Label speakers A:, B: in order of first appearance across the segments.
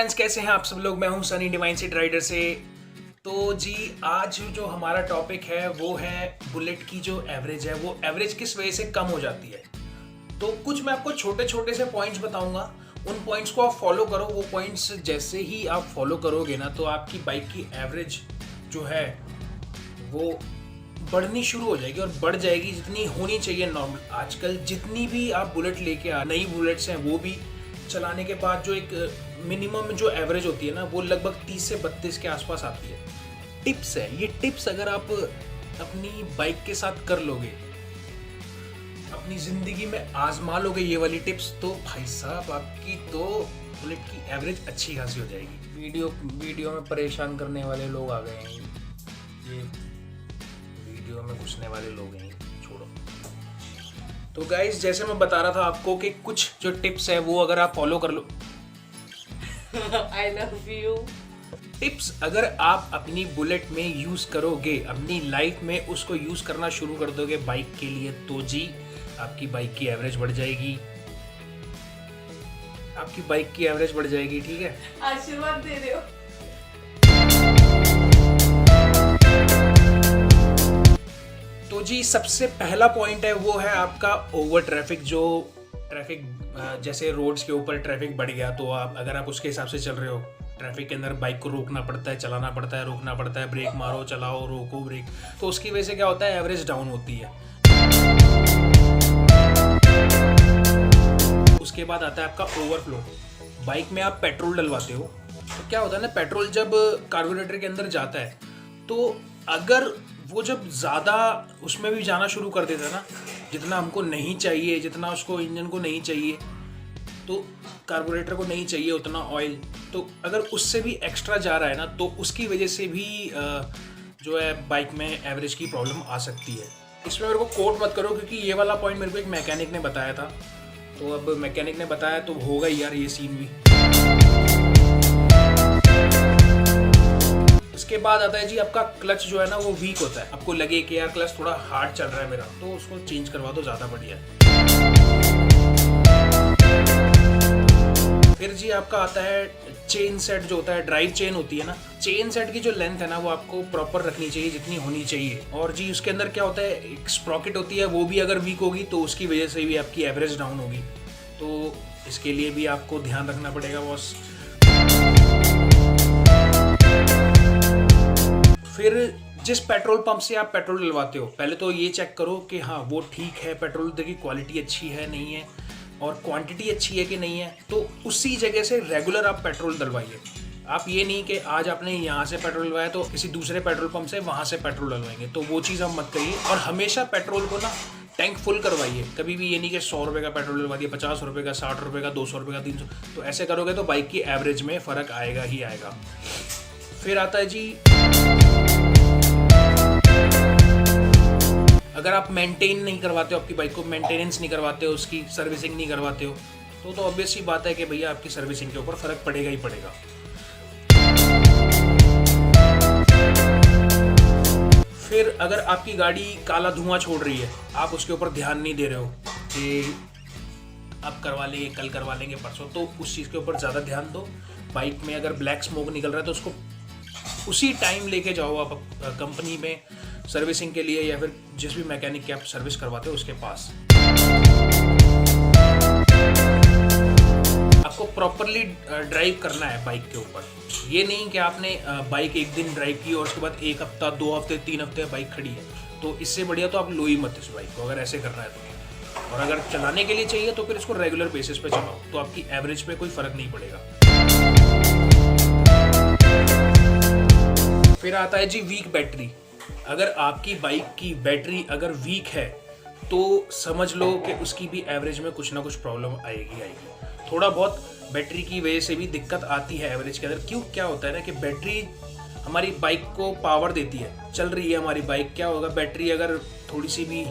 A: Friends, कैसे हैं आप सब लोग। मैं हूं सनी डिवाइन सीट राइडर से। तो जी आज जो हमारा टॉपिक है वो है बुलेट की जो एवरेज है वो एवरेज किस वजह से कम हो जाती है। तो कुछ मैं आपको छोटे छोटे से पॉइंट्स बताऊंगा, उन पॉइंट्स को आप फॉलो करो। वो पॉइंट्स जैसे ही आप फॉलो करोगे ना तो आपकी बाइक की एवरेज जो है वो बढ़नी शुरू हो जाएगी और बढ़ जाएगी जितनी होनी चाहिए नॉर्मल। आजकल जितनी भी आप बुलेट लेके नई बुलेट्स हैं वो भी चलाने के बाद जो एक मिनिमम जो एवरेज होती है ना वो लगभग 30 से 32 के आसपास आती है। टिप्स है ये, टिप्स अगर आप अपनी बाइक के साथ कर लोगे, अपनी ज़िंदगी में आजमा लोगे ये वाली टिप्स, तो भाई साहब आपकी तो बुलेट की एवरेज अच्छी खासी हो जाएगी। वीडियो में परेशान करने वाले लोग आ गए हैं, ये वीडियो में घुसने वाले लोग हैं, छोड़ो। तो गाइस जैसे मैं बता रहा था आपको कि कुछ जो टिप्स है वो अगर आप फॉलो कर लो
B: I love you.
A: टिप्स अगर आप अपनी बुलेट में यूज़ करोगे, अपनी लाइफ में उसको यूज़ करना शुरू कर दोगे बाइक के लिए, तो जी आपकी बाइक की एवरेज बढ़ जाएगी। आपकी बाइक की एवरेज बढ़ जाएगी, ठीक है।
B: आशीर्वाद दे रहे हो।
A: तो जी सबसे पहला पॉइंट है वो है आपका ओवर ट्रैफिक। जो ट्रैफिक जैसे रोड्स के ऊपर ट्रैफिक बढ़ गया तो आप अगर आप उसके हिसाब से चल रहे हो, ट्रैफिक के अंदर बाइक को रोकना पड़ता है, चलाना पड़ता है, रोकना पड़ता है, ब्रेक मारो, चलाओ, रोको, ब्रेक, तो उसकी वजह से क्या होता है, एवरेज डाउन होती है। उसके बाद आता है आपका ओवरफ्लो। बाइक में आप पेट्रोल डलवाते हो तो क्या होता है ना, पेट्रोल जब कार्बोरेटर के अंदर जाता है तो अगर वो जब ज़्यादा उसमें भी जाना शुरू कर देता है ना, जितना हमको नहीं चाहिए, जितना उसको इंजन को नहीं चाहिए, तो कार्बोरेटर को नहीं चाहिए उतना ऑयल, तो अगर उससे भी एक्स्ट्रा जा रहा है ना तो उसकी वजह से भी जो है बाइक में एवरेज की प्रॉब्लम आ सकती है। इसमें मेरे को कोट मत करो क्योंकि ये वाला पॉइंट मेरे को एक मैकेनिक ने बताया था, तो अब मैकेनिक ने बताया तो होगा ही यार ये सीन भी। इसके बाद आता है जी आपका क्लच जो है ना वो वीक होता है। आपको लगे कि यार क्लच थोड़ा हार्ड चल रहा है मेरा, तो उसको चेंज करवा दो, ज़्यादा बढ़िया है। फिर जी आपका आता है चेन सेट जो होता है, ड्राइव चेन होती है ना, चेन सेट की जो लेंथ है ना वो आपको प्रॉपर रखनी चाहिए जितनी होनी चाहिए। और जी उसके अंदर क्या होता है, एक स्प्रॉकेट होती है, वो भी अगर वीक होगी तो उसकी वजह से भी आपकी एवरेज डाउन होगी, तो इसके लिए भी आपको ध्यान रखना पड़ेगा बॉस। फिर जिस पेट्रोल पंप से आप पेट्रोल डलवाते हो, पहले तो ये चेक करो कि हाँ वो ठीक है, पेट्रोल की क्वालिटी अच्छी है नहीं है और क्वांटिटी अच्छी है कि नहीं है, तो उसी जगह से रेगुलर आप पेट्रोल डलवाइए। आप ये नहीं कि आज आपने यहाँ से पेट्रोल डलवाया तो किसी दूसरे पेट्रोल पंप से वहाँ से पेट्रोल डलवाएंगे, तो वो चीज़ आप मत करिए। और हमेशा पेट्रोल को ना टैंक फुल करवाइए, कभी भी ये नहीं कि 100 रुपये का पेट्रोल डलवा दिया, 50 रुपये का, 60 रुपये का, 200 रुपये का, 300, तो ऐसे करोगे तो बाइक की एवरेज में फ़र्क आएगा ही आएगा। फिर आता है जी अगर आप मेंटेन नहीं करवाते हो आपकी बाइक को, मेंटेनेंस नहीं करवाते हो, उसकी सर्विसिंग नहीं करवाते हो, तो ऑब्वियस ही बात है कि भैया आपकी सर्विसिंग के ऊपर फ़र्क पड़ेगा ही पड़ेगा। फिर अगर आपकी गाड़ी काला धुआं छोड़ रही है, आप उसके ऊपर ध्यान नहीं दे रहे हो कि अब करवा लेंगे, कल करवा लेंगे, परसों, तो उस चीज़ के ऊपर ज़्यादा ध्यान दो। बाइक में अगर ब्लैक स्मोक निकल रहा है तो उसको उसी टाइम लेके जाओ आप कंपनी में सर्विसिंग के लिए या फिर जिस भी मैकेनिक की आप सर्विस करवाते हो उसके पास। आपको प्रॉपरली ड्राइव करना है बाइक के ऊपर। ये नहीं कि आपने बाइक एक दिन ड्राइव की और उसके बाद 1 हफ्ता, 2 हफ्ते, 3 हफ्ते बाइक खड़ी है, तो इससे बढ़िया तो आप लो ही मत इस बाइक को, अगर ऐसे करना है तो। और अगर चलाने के लिए चाहिए तो फिर इसको रेगुलर बेसिस पे चलाओ, तो आपकी एवरेज पे कोई फ़र्क नहीं पड़ेगा। फिर आता है जी वीक बैटरी। अगर आपकी बाइक की बैटरी अगर वीक है तो समझ लो कि उसकी भी एवरेज में कुछ ना कुछ प्रॉब्लम आएगी। थोड़ा बहुत बैटरी की वजह से भी दिक्कत आती है एवरेज के अंदर। क्यों, क्या होता है ना कि बैटरी हमारी बाइक को पावर देती है, चल रही है हमारी बाइक, क्या होगा, बैटरी अगर थोड़ी सी भी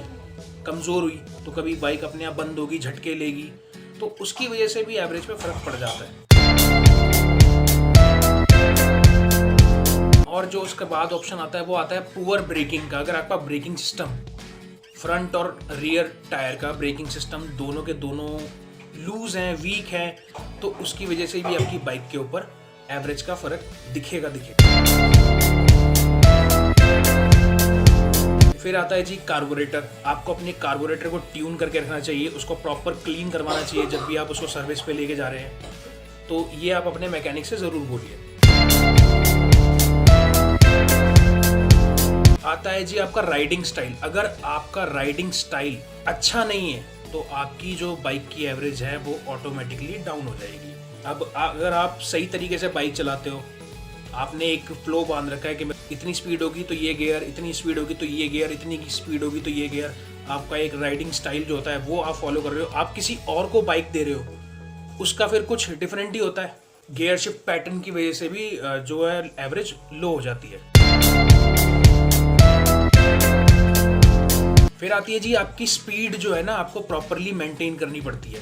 A: कमज़ोर हुई तो कभी बाइक अपने आप बंद होगी, झटके लेगी, तो उसकी वजह से भी एवरेज पे फ़र्क पड़ जाता है। और जो उसके बाद ऑप्शन आता है वो आता है पुअर ब्रेकिंग का। अगर आपका ब्रेकिंग सिस्टम, फ्रंट और रियर टायर का ब्रेकिंग सिस्टम दोनों के दोनों लूज़ हैं, वीक हैं, तो उसकी वजह से भी आपकी बाइक के ऊपर एवरेज का फर्क दिखेगा। फिर आता है जी कार्बोरेटर। आपको अपने कार्बोरेटर को ट्यून करके रखना चाहिए, उसको प्रॉपर क्लीन करवाना चाहिए जब भी आप उसको सर्विस पे लेके जा रहे हैं। तो ये आप अपने मैकेनिक से ज़रूर बोलिए। आता है जी आपका राइडिंग स्टाइल। अगर आपका राइडिंग स्टाइल अच्छा नहीं है तो आपकी जो बाइक की एवरेज है वो ऑटोमेटिकली डाउन हो जाएगी। अब अगर आप सही तरीके से बाइक चलाते हो, आपने एक फ्लो बांध रखा है कि इतनी स्पीड होगी तो ये गियर, इतनी स्पीड होगी तो ये गियर, इतनी स्पीड होगी तो ये गियर, आपका एक राइडिंग स्टाइल जो होता है वो आप फॉलो कर रहे हो, आप किसी और को बाइक दे रहे हो, उसका फिर कुछ डिफरेंट ही होता है। गियर शिफ्ट पैटर्न की वजह से भी जो है एवरेज लो हो जाती है। फिर आती है जी आपकी स्पीड जो है ना, आपको प्रॉपरली मेंटेन करनी पड़ती है।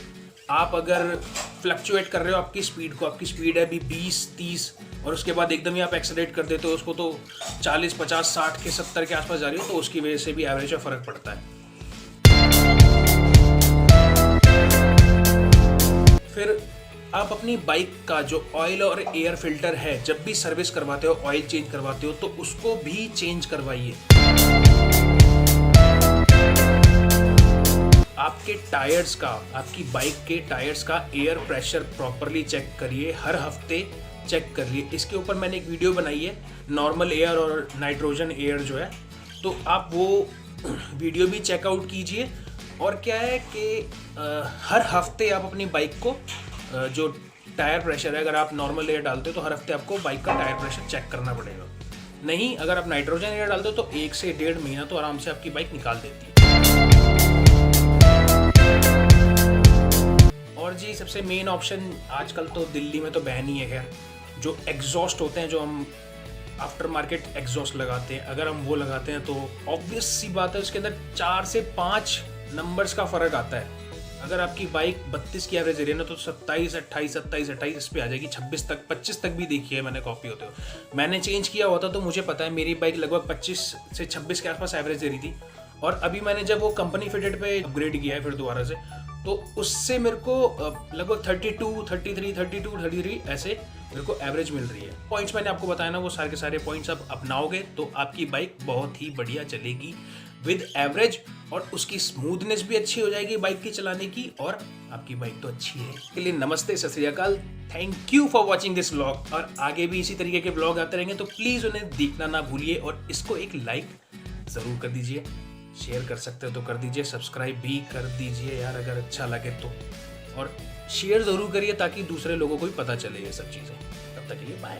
A: आप अगर फ्लक्चुएट कर रहे हो आपकी स्पीड को, आपकी स्पीड है अभी 20-30 और उसके बाद एकदम ही आप एक्सेलरेट कर देते हो उसको, तो 40, 50, 60 के 70 के आसपास जा रही हो, तो उसकी वजह से भी एवरेज में फ़र्क पड़ता है। फिर आप अपनी बाइक का जो ऑयल और एयर फिल्टर है, जब भी सर्विस करवाते हो, ऑयल चेंज करवाते हो, तो उसको भी चेंज करवाइए। आपके टायर्स का, आपकी बाइक के टायर्स का एयर प्रेशर प्रॉपरली चेक करिए, हर हफ्ते चेक करिए। इसके ऊपर मैंने एक वीडियो बनाई है, नॉर्मल एयर और नाइट्रोजन एयर जो है, तो आप वो वीडियो भी चेकआउट कीजिए। और क्या है कि हर हफ्ते आप अपनी बाइक को जो टायर प्रेशर है, अगर आप नॉर्मल एयर डालते हो तो हर हफ्ते आपको बाइक का टायर प्रेशर चेक करना पड़ेगा। नहीं, अगर आप नाइट्रोजन एयर डालते हो तो 1 से 1.5 महीना तो आराम से आपकी बाइक निकाल देती है। और जी सबसे मेन ऑप्शन आजकल तो दिल्ली में तो बैन ही है खैर, जो एग्जॉस्ट होते हैं, जो हम आफ्टर मार्केट एग्जॉस्ट लगाते हैं, अगर हम वो लगाते हैं तो ऑब्वियस सी बात है उसके अंदर 4 से 5 नंबर्स का फ़र्क आता है। अगर आपकी बाइक 32 की एवरेज है ना तो 27, 28, 27, 28 इस पे आ जाएगी, 26 तक, 25 तक भी देखी है मैंने कॉपी होते हो। मैंने चेंज किया हुआ था तो मुझे पता है मेरी बाइक लगभग 25 से 26 के आसपास एवरेज दे रही थी। और अभी मैंने जब वो कंपनी फिटेड पे अपग्रेड किया है फिर दोबारा से, तो उससे मेरे को लगभग 32, 33, 32, 33 ऐसे मेरे को एवरेज मिल रही है। पॉइंट्स मैंने आपको बताया ना, वो सारे के सारे पॉइंट्स आप अपनाओगे तो आपकी बाइक बहुत ही बढ़िया चलेगी विद एवरेज, और उसकी स्मूथनेस भी अच्छी हो जाएगी बाइक की चलाने की, और आपकी बाइक तो अच्छी है। इसके लिए नमस्ते, सत श्री अकाल, thank you for watching this vlog. और आगे भी इसी तरीके के व्लॉग आते रहेंगे तो प्लीज़ उन्हें देखना ना भूलिए, और इसको एक लाइक ज़रूर कर दीजिए, शेयर कर सकते हो तो कर दीजिए, सब्सक्राइब भी कर दीजिए यार अगर अच्छा लगे तो, और शेयर ज़रूर करिए ताकि दूसरे लोगों को भी पता चले ये सब चीज़ें। तब तक के लिए बाय।